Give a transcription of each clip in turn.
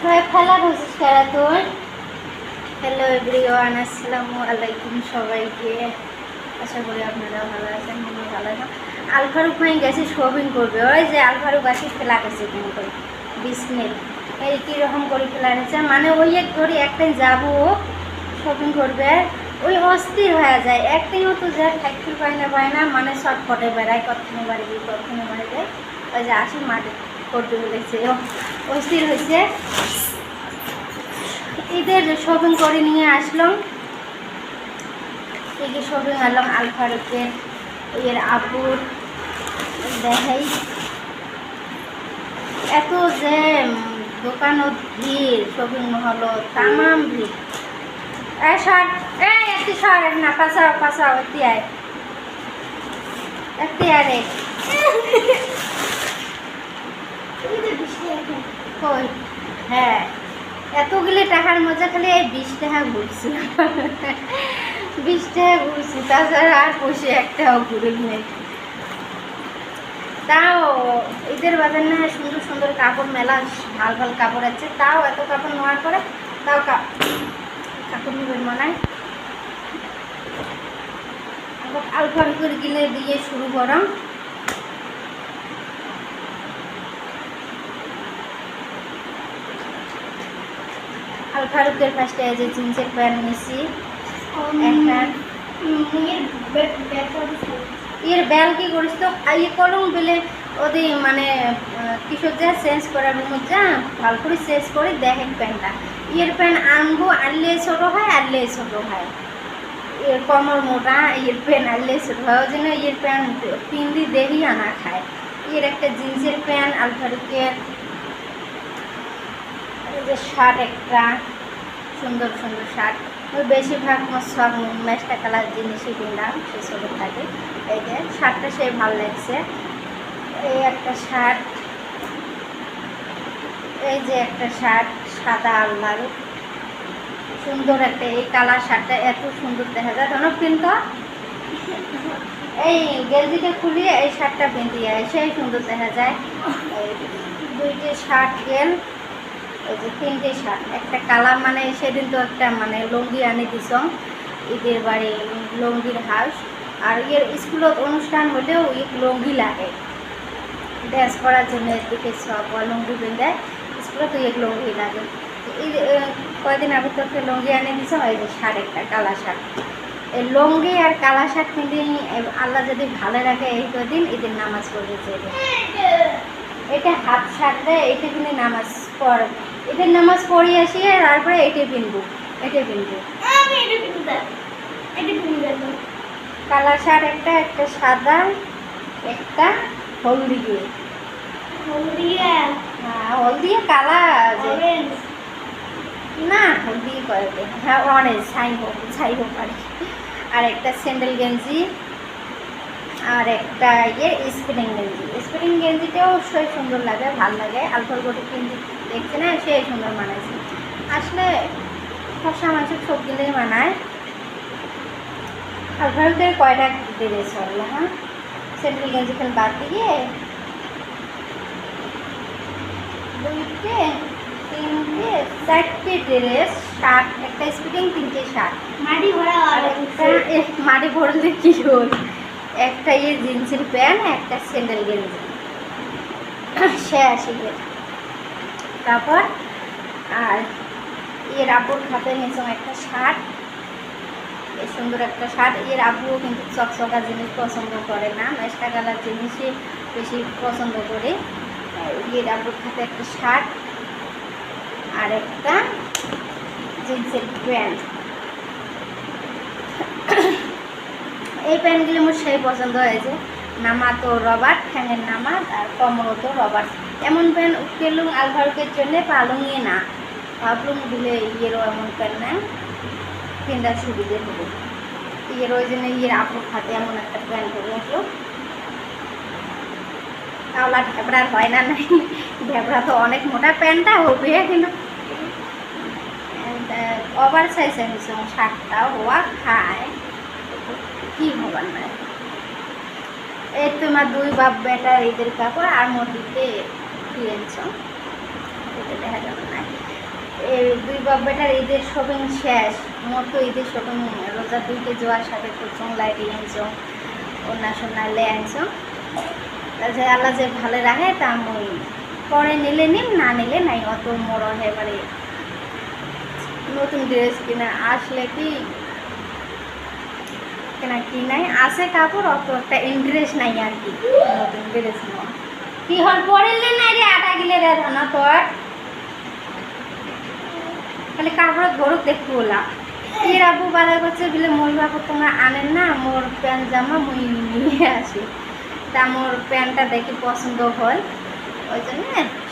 খেলা করছিস খেলা তোর। হ্যালো এভরিওয়ান, আসসালামু আলাইকুম সবাইকে। আশা করি আপনারা ভালো আছেন, আমিও ভালো আছেন। আলফারুক ভাই গেছে শপিং করবে। ওই যে আলফারুক আছে খেলা করছে কিন্তু বিসনেট এই কীরকম করে খেলা নিচ্ছে, মানে ওই এক ধরি একটাই যাবো শপিং করবে, ওই অস্থির হয়ে যায়। একটাইও তো যা থাকতে পায় না, মানে শর্টকটে বেড়ায়, কখনো বাড়ি গিয়ে কখনো বাড়ি যায়। ওই যে আসি মাঠে করতে বলেছে, অস্থির হয়েছে। ঈদের শপিং করে নিয়ে আসলাম, এই যে শপিং আনলাম আলফারুকের এর আপুর। দেখাই এত যে দোকানও ভিড়, শপিং মহলও তামাম ভিড়। শর্ট একটি শর্ট না, পাশাও পাশাও একটি আয় একটি আরে কই। হ্যাঁ, এতগুলি টাকার মজা খালি এই 20 টাকা ঘুরছি, 20 টাকা ঘুরছি, তাছাড়া আর পয়সা একটাও ঘুরে নেই। তাও ঈদের বাজার না সুন্দর সুন্দর কাপড়, মেলা ভাল ভাল কাপড় আছে, তাও এত কাপড় নেওয়ার পরে তাও কাপড় নেবেন মনে আলফারুকের গিলে দিয়ে শুরু করাম। আলফারুকের ফার্স্টে এই যে জিন্সের প্যান্ট নিছি একটা। এর বেল কি করিস তো ইয়ে করুন বেলে ওদের মানে কিশোর যা চেঞ্জ করার রুমত যা ভালো করে চেঞ্জ করে দেখেন প্যান্টটা। এর প্যান্ট আনবো, আনলে ছোটো হয়, আনলে ছোটো হয়। এর কমর মোটা, এর প্যান্ট আনলে ছোটো হয়, ওই জন্য এর প্যান্ট পিন্দি দেরি আনা খায়। এর একটা জিন্সের প্যান্ট আলফারুকের, যে শার্ট একটা সুন্দর সুন্দর শার্ট। ওই বেশিরভাগ সব ম্যাচটা কালার জিনিসই কিনলাম, সে ছোটো থাকে। এই যে শার্টটা সে ভালো লাগছে। এই একটা শার্ট, এই যে একটা শার্ট সাদা আল্লাহ সুন্দর একটা, এই কালার শার্টটা এত সুন্দর দেখা যায়। ধরো কিন্তু এই গেঞ্জিটা খুলিয়ে এই শার্টটা পিন্দিয়ে সেই সুন্দর দেখা যায়। এই দুইটি শার্ট গেল, এই যে তিনটে শার্ট, একটা কালার, মানে সেদিন তো একটা মানে লুঙ্গি আনি দিস ঈদের বাড়ি, লুঙ্গির হাউস। আর এর স্কুলত অনুষ্ঠান হলেও লুঙ্গি লাগে ড্যান্স করার জন্য, এদিকে সব লুঙ্গি পিন্ধায় স্কুলে, তো এক লুঙ্গি লাগে। এই কয়েকদিন আগে তো একটা লুঙ্গি আনি দিস, এই যে শার্ট একটা কালা শার্ট। এই লুঙ্গি আর কালা শার্ট পিন্ধে আল্লাহ যদি ভালো রাখে এই কদিন ঈদের নামাজ পড়বে। এটা হাফ শার্ট দেয়, এইটা কিনে নামাজ পড়, এদের নামাজ পড়ি আসি, তারপরে এটাই পিনবো, এটাই পিনবো। কালা শার্ট একটা, একটা সাদা, একটা হলদি দিয়ে, হ্যাঁ হলদি কালা না, হলদি করে, হ্যাঁ অরেঞ্জ ছাই হোক আর কি। আর একটা স্যান্ডেল গেঞ্জি, আর একটা স্প্রিং গেঞ্জি। স্প্রিং গেঞ্জিটাও অবশ্যই সুন্দর লাগে, ভাল লাগে। আলফারুক গেঞ্জি দেখছে না, সে সুন্দর মানাইছে। আসলে ফসা মাছের সব দিলেই মানায়। আলফারুকের কয়টা ড্রেস হলো, হ্যাঁ স্যান্ডেল গেঞ্জি খেল বাদ দিয়ে দুইটে তিনটে চারটে ড্রেস, শার্ট একটা স্প্রিং, তিনটে শার্ট মাটি ভরা, আর একটা মাটি ভরলে কি হল, একটা জিন্সের প্যান্ট, একটা স্যান্ডেল গেঞ্জি, সে আসি। তারপর আর এর আব্বুর হাতে নিয়েছিলাম একটা শার্ট, এই সুন্দর একটা শার্ট। এর আব্বুও কিন্তু চকচকা জিনিস পছন্দ করে না, মেস্টা কালার জিনিসই বেশি পছন্দ করে। এর আব্বুর হাতে একটা শার্ট আর একটা জিন্সের প্যান্ট। এই প্যান্টগুলো আমার সেই পছন্দ হয়েছে। নামা তো রবার, ঠ্যাঙের নামা, আর কমরও তো রবার। এমন প্যান্ট উঠকেলুম আলফারুকের জন্যে পালুঙিয়ে না, ভাবলুম দিলে ইয়েরও এমন প্যান্ট না কেন্দার সুবিধে হলো। ইয়ের ওই জন্য আপুর হাতে এমন একটা প্যান্ট করে আসলো। তাওলা ঢেবড়ার হয় না, নাই ঢেবড়া তো অনেক মোটা প্যান্টটা হবে, কিন্তু ওভার সাইজ এনেছে শার্টটা হওয়া খায় কি হবার নাই। এই তোমার দুই বাপ বেটার ঈদের কাপড়, আর মোটিতে কি এনেছ দেখা যাবে না। এই দুই বাপ বেটার ঈদের শপিং শেষ। মোর তো ঈদের শপিং রোজা দুইটে যাওয়ার সাথে করছং, লাইট আনছং, ওনা সোনা লে আনছং। যে আল্লাহ যে ভালো রাখে তা মই পরে নিলে নিম, না নিলে নাই। অত মোর এবারে নতুন ড্রেস কিনা আসলে কি কেনা কি নাই আছে কাপড়, অত একটা ইন্টারেস্ট নাই আর কি নতুন ড্রেস নেওয়া। কি হল পরেলে নাই রে, আটা গিলে রে ধনা তোর খালি কাপড় ধরুক দেখবো ওলা। এর আবু বাজার করছে বলে মোর বাবু তোমরা আনেন না, মোর প্যান্ট জামা মুই নিয়ে আসি। তা মোর প্যান্টটা দেখি পছন্দ হয়, ওই জন্য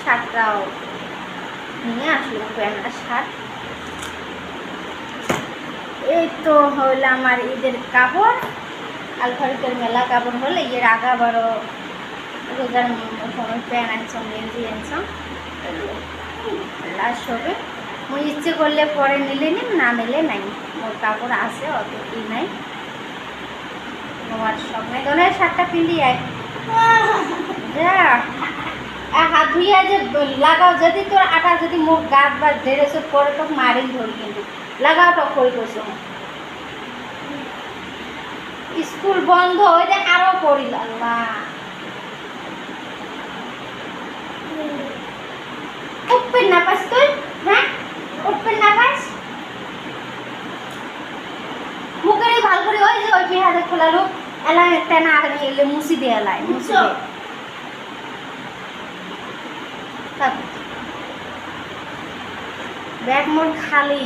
শার্টটাও নিয়ে আসলো, প্যান্ট আর শার্ট। এই তো হইলো আমার ঈদের কাপড়। আলফারিকের মেলা কাপড় হলে এর আগা বারো রোজার সময় প্যান্ট আনছম, গেঞ্জি আনছম, লাস্ট হবে। মুই ইচ্ছে করলে পরে নিলে নিম, না নিলে নাই। মোর কাপড় আছে, অত কি নাই। তোমার সময় ধরে শার্টটা পিন্দি আয় যা হাত ধুইয়া যে লাগাও, যদি তোর আটা যদি মুখ গাছ বা ড্রেস পরে তো মারিন ধরি, কিন্তু লাগাও টক করে করছো। স্কুল বন্ধ হয়ে যায় আরো পড়িল। আল্লাহ উঠবে না পাস তুই, হ্যাঁ উঠবে না পাস। মুখেরই ভাল করে ওই যে ওই বিহারে খোলা লোক এলাই একটা না আগে এলে মুসি দিয়ে এলাই মুসি দিয়ে ব্যাগ মোর খালি।